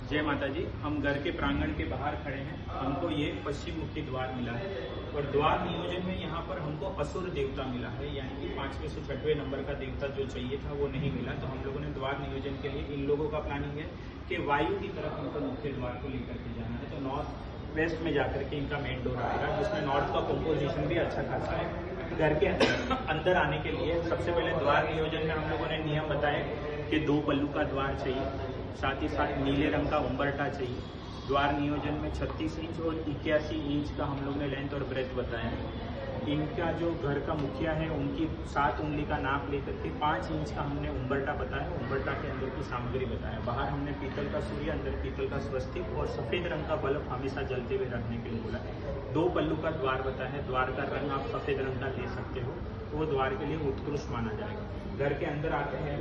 जय माता जी। हम घर के प्रांगण के बाहर खड़े हैं। हमको ये पश्चिम मुखी द्वार मिला है और द्वार नियोजन में यहाँ पर हमको असुर देवता मिला है, यानी कि 5वें से 6वें नंबर का देवता जो चाहिए था वो नहीं मिला। तो हम लोगों ने द्वार नियोजन के लिए इन लोगों का प्लानिंग है कि वायु की तरफ हमको मुख्य द्वार को लेकर के जाना है। तो नॉर्थ वेस्ट में जाकर के इनका मेन डोर आएगा, जिसमें नॉर्थ का कंपोजिशन भी अच्छा खासा है। घर के अंदर आने के लिए सबसे पहले द्वार नियोजन में हम लोगों ने नियम बताए कि 2 पल्लू का द्वार चाहिए, साथ ही साथ नीले रंग का उम्बरटा चाहिए। द्वार नियोजन में 36 इंच और 81 इंच का हम लोग ने लेंथ और ब्रेथ बताया है। इनका जो घर का मुखिया है उनकी 7 उंगली का नाप लेकर के 5 इंच का हमने उम्बरटा बताया। उम्बरटा के अंदर की सामग्री बताया। बाहर हमने पीतल का सूर्य, अंदर पीतल का स्वस्तिक और सफेद रंग का बल्ब हमेशा जलते हुए रखने के लिए बोला है। 2 पल्लू का द्वार बताया है। द्वार का रंग आप सफेद रंग का ले सकते हो, वो द्वार के लिए उत्कृष्ट माना जाएगा। घर के अंदर आते हैं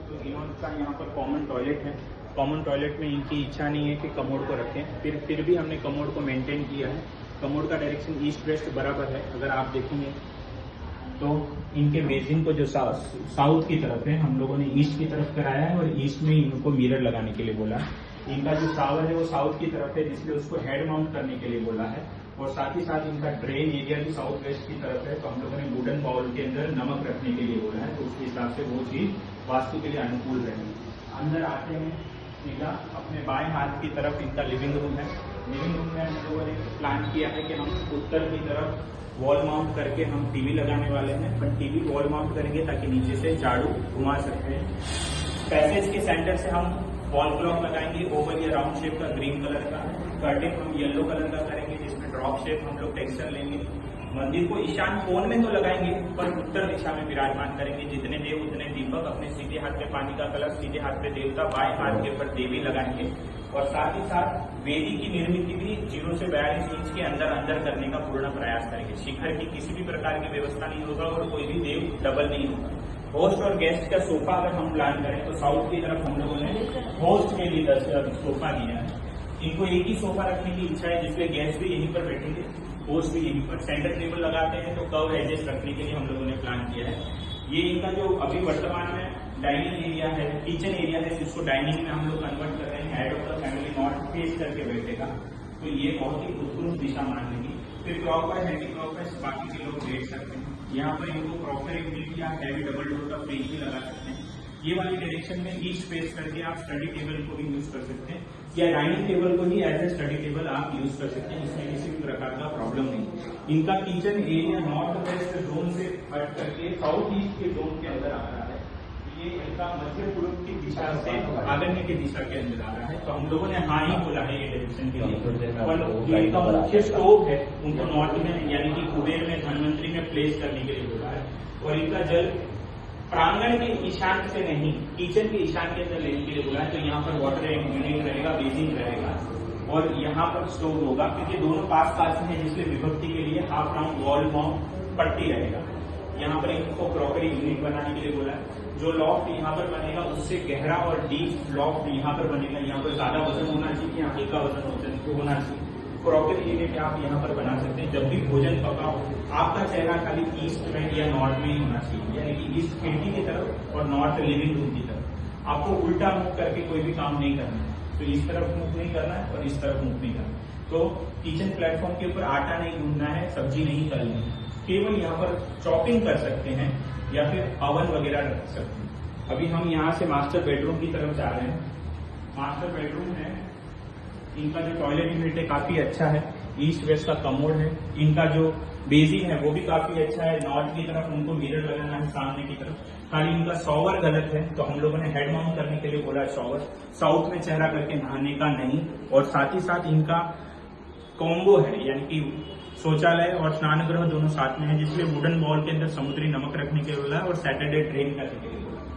तो इनका यहाँ पर कॉमन टॉयलेट है। कॉमन टॉयलेट में इनकी इच्छा नहीं है कि कमोड को रखें, फिर भी हमने कमोड को मेंटेन किया है। कमोड का डायरेक्शन ईस्ट वेस्ट बराबर है। अगर आप देखेंगे तो इनके बेसिन को जो साउथ की तरफ है हम लोगों ने ईस्ट की तरफ कराया है और ईस्ट में इनको मिरर लगाने के लिए बोला है। इनका जो शावर है वो साउथ की तरफ है, इसलिए उसको हेड माउंट करने के लिए बोला है। और साथ ही साथ इनका ड्रेन एरिया भी साउथ वेस्ट की तरफ है, तो हम लोगों ने वुडन बाउल के अंदर नमक रखने के लिए बोला है। तो उसके हिसाब से वो चीज वास्तु के लिए अनुकूल रहेगी। अंदर आते हैं सीधा अपने बाएं हाथ की तरफ इनका लिविंग रूम है। लिविंग रूम में हम लोगों ने प्लान किया है कि हम उत्तर की तरफ वॉल माउंट करके हम टीवी लगाने वाले हैं, पर टीवी वॉल माउंट करेंगे ताकि नीचे से झाड़ू घुमा सकते हैं। पैसेज के सेंटर से हम वॉल क्लॉक लगाएंगे, ओवल या राउंड शेप का ग्रीन कलर का। कर्टेन हम येलो कलर का करेंगे, जिसमें ड्रॉप शेप हम लोग टेक्सचर लेंगे। मंदिर को ईशान कोण में तो लगाएंगे, पर उत्तर दिशा में विराजमान करेंगे। जितने देव उतने दीपक। अपने सीधे हाथ में पानी का कलश, सीधे हाथ में देवता, बाएं हाथ के ऊपर देवी लगाएंगे। और साथ ही साथ वेदी की निर्मित भी 0 से 42 इंच के अंदर करने का पूर्ण प्रयास करेंगे। शिखर की किसी भी प्रकार की व्यवस्था नहीं होगा और कोई भी देव डबल नहीं होगा। होस्ट और गेस्ट का सोफा अगर हम प्लान करें तो साउथ की तरफ हम लोगों ने होस्ट के लिए सोफा दिया है। इनको एक ही सोफा रखने की इच्छा है, जिससे गेस्ट भी यहीं पर बैठेंगे, होस्ट भी यहीं पर। सेंटर टेबल लगाते हैं तो कर्व एजेस रखने के लिए हम लोगों ने प्लान किया है। ये इनका जो अभी वर्तमान में डाइनिंग एरिया है, किचन एरिया है, जिसको डाइनिंग में हम लोग कन्वर्ट कर रहे हैं। Head of the family north face करके बैठेगा, तो ये बहुत ही उत्कृष्ट दिशा मान लेगी। फिर क्लॉकवाइज एंटी क्लॉकवाइज बाकी के लोग बैठ सकते हैं। यहाँ पर इनको प्रॉपर यूनिट या हैवी डबल डोर का फ्रिज भी लगा सकते हैं। ये वाली डायरेक्शन में ईस्ट फेस करके आप स्टडी टेबल को भी यूज कर सकते हैं, या डाइनिंग टेबल को ही एज ए स्टडी टेबल आप यूज कर सकते हैं। इसमें किसी भी प्रकार का प्रॉब्लम नहीं। इनका kitchen area north west zone से हट करके साउथ ईस्ट के जोन के अंदर आ रहा है। ये इनका मध्य पूर्व की दिशा से आगन्य की दिशा के अंदर आ रहा है, तो हम लोगों ने हाँ ही बोला है ये डायरेक्शन के लिए। और इनका मुख्य स्टोव है, उनको नॉर्थ में यानी कि कुबेर में, धनवंतरी में प्लेस करने के लिए बोला है। और इनका जल प्रांगण के ईशान से नहीं, किचन के ईशान के अंदर लेने के लिए बोला है। तो यहाँ पर वाटर यूनिट रहेगा, बेसिन रहेगा और यहाँ पर स्टोव होगा, क्योंकि दोनों पास पास में है, जिसलिए विभक्ति के लिए हाफ राउंड वॉल माउंट पट्टी रहेगा। यहाँ पर इनको क्रॉकरी यूनिट बनाने के लिए बोला है। जो लॉफ्ट यहाँ पर बनेगा उससे गहरा और डीप लॉफ्ट यहाँ पर बनेगा। यहाँ पर ज्यादा वजन होना चाहिए, यहाँ हल्का वजन होना चाहिए। क्रॉकरी यूनिट आप यहाँ पर बना सकते हैं। जब भी भोजन पकाओ, आपका चेहरा खाली ईस्ट में या नॉर्थ में ही होना चाहिए, यानी कि ईस्ट खिड़की की तरफ और नॉर्थ लिविंग रूम की तरफ। आपको उल्टा मुख करके कोई भी काम नहीं करना है, तो इस तरफ मुख नहीं करना है और इस तरफ मुख नहीं करना है। तो किचन प्लेटफॉर्म के ऊपर आटा नहीं गूंदना है, सब्जी नहीं तलनी है, केवल यहाँ पर चॉपिंग कर सकते हैं या फिर अवन वगैरह रख सकते हैं। अभी हम यहाँ से मास्टर बेडरूम की तरफ जा रहे हैं। मास्टर बेडरूम है, इनका जो टॉयलेट यूनिट है काफी अच्छा है। ईस्ट वेस्ट का कमोड है। इनका जो बेसिन है वो भी काफी अच्छा है। नॉर्थ की तरफ उनको मिरर लगाना है, सामने की तरफ। खाली इनका शॉवर गलत है, तो हम लोगों ने हेड माउंट करने के लिए बोला है शॉवर। साउथ में चेहरा करके नहाने का नहीं। और साथ ही साथ इनका कॉम्बो है, यानी कि शौचालय और स्नान गृह दोनों साथ में है, जिसलिए वुडन बॉल के अंदर समुद्री नमक रखने के लिए बोला है और सैटरडे ड्रेन करने के लिए बोला है।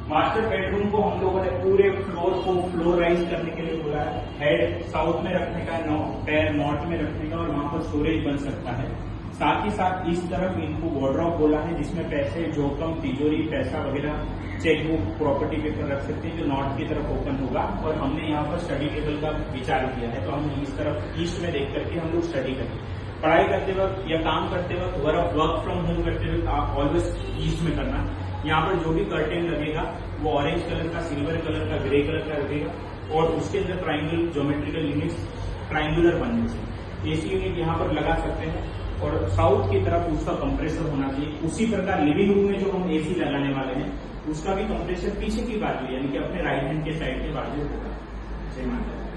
मास्टर बेडरूम को हम लोगों ने पूरे फ्लोर को फ्लोराइज करने के लिए बोला है। हेड साउथ में रखने का, पैर नॉर्थ में रखने का, और वहां पर स्टोरेज बन सकता है। साथ ही साथ इस तरफ इनको वार्डरोब बोला है, जिसमें पैसे, जोखम, तिजोरी, पैसा वगैरह, चेकबुक, प्रॉपर्टी पेपर रख सकते हैं, जो नॉर्थ की तरफ ओपन होगा। और हमने यहाँ पर स्टडी टेबल का विचार किया है, तो हम इस तरफ ईस्ट में देख करके हम लोग स्टडी करेंगे। पढ़ाई करते वक्त या काम करते वक्त, वर्क फ्रॉम होम करते वक्त आप ऑलवेज ईस्ट में करना। यहाँ पर जो भी कर्टेन लगेगा वो ऑरेंज कलर का, सिल्वर कलर का, ग्रे कलर का लगेगा। और उसके अंदर ट्राइंगल ज्योमेट्रिकल यूनिट्स ट्राइंगुलर बनने चाहिए। एसी यूनिट यहाँ पर लगा सकते हैं और साउथ की तरफ उसका कंप्रेसर होना चाहिए। उसी प्रकार लिविंग रूम में जो हम एसी लगाने वाले हैं उसका भी कंप्रेसर पीछे की बाजू यानी कि अपने राइट हैंड के साइड के बाजू होगा। जय माता।